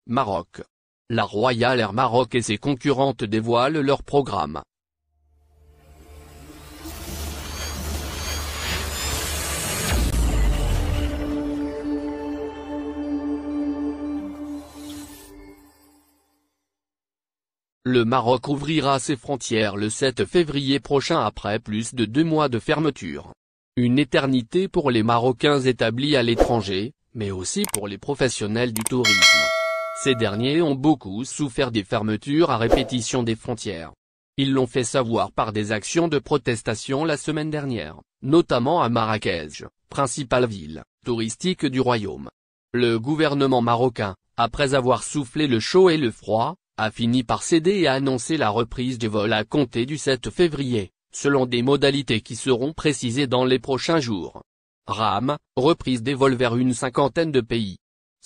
Maroc. La Royal Air Maroc et ses concurrentes dévoilent leur programme. Le Maroc ouvrira ses frontières le 7 février prochain après plus de 2 mois de fermeture. Une éternité pour les Marocains établis à l'étranger, mais aussi pour les professionnels du tourisme. Ces derniers ont beaucoup souffert des fermetures à répétition des frontières. Ils l'ont fait savoir par des actions de protestation la semaine dernière, notamment à Marrakech, principale ville touristique du royaume. Le gouvernement marocain, après avoir soufflé le chaud et le froid, a fini par céder et a annoncé la reprise des vols à compter du 7 février, selon des modalités qui seront précisées dans les prochains jours. Reprise des vols vers une cinquantaine de pays.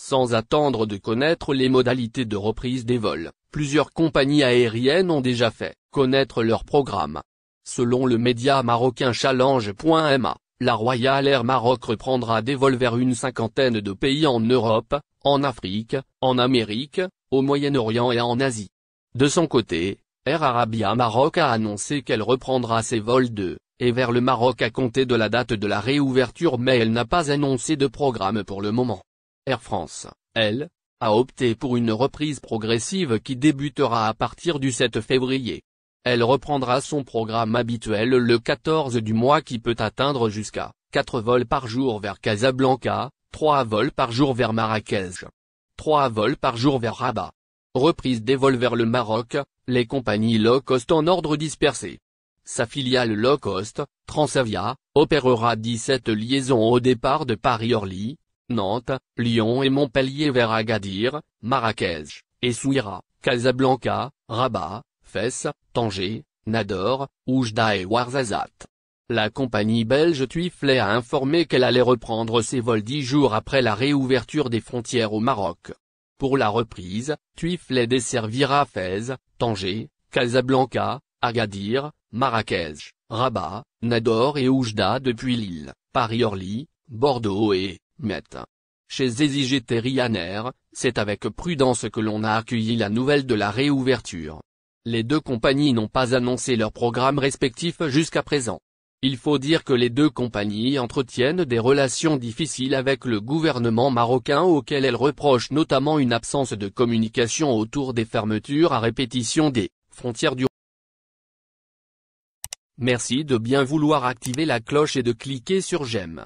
Sans attendre de connaître les modalités de reprise des vols, plusieurs compagnies aériennes ont déjà fait connaître leur programme. Selon le média marocain Challenge.ma, la Royal Air Maroc reprendra des vols vers une cinquantaine de pays en Europe, en Afrique, en Amérique, au Moyen-Orient et en Asie. De son côté, Air Arabia Maroc a annoncé qu'elle reprendra ses vols de et vers le Maroc à compter de la date de la réouverture, mais elle n'a pas annoncé de programme pour le moment. Air France, elle, a opté pour une reprise progressive qui débutera à partir du 7 février. Elle reprendra son programme habituel le 14 du mois qui peut atteindre jusqu'à 4 vols par jour vers Casablanca, 3 vols par jour vers Marrakech, 3 vols par jour vers Rabat. Reprise des vols vers le Maroc, les compagnies low-cost en ordre dispersé. Sa filiale low-cost, Transavia, opérera 17 liaisons au départ de Paris-Orly, Nantes, Lyon et Montpellier vers Agadir, Marrakech, Essaouira, Casablanca, Rabat, Fès, Tanger, Nador, Oujda et Ouarzazate. La compagnie belge TUI Fly a informé qu'elle allait reprendre ses vols 10 jours après la réouverture des frontières au Maroc. Pour la reprise, TUI Fly desservira Fès, Tanger, Casablanca, Agadir, Marrakech, Rabat, Nador et Oujda depuis Lille, Paris-Orly, Bordeaux et Metz. Chez EasyJet Ryanair, c'est avec prudence que l'on a accueilli la nouvelle de la réouverture. Les deux compagnies n'ont pas annoncé leur programme respectif jusqu'à présent. Il faut dire que les deux compagnies entretiennent des relations difficiles avec le gouvernement marocain auquel elles reprochent notamment une absence de communication autour des fermetures à répétition des frontières du. Merci de bien vouloir activer la cloche et de cliquer sur j'aime.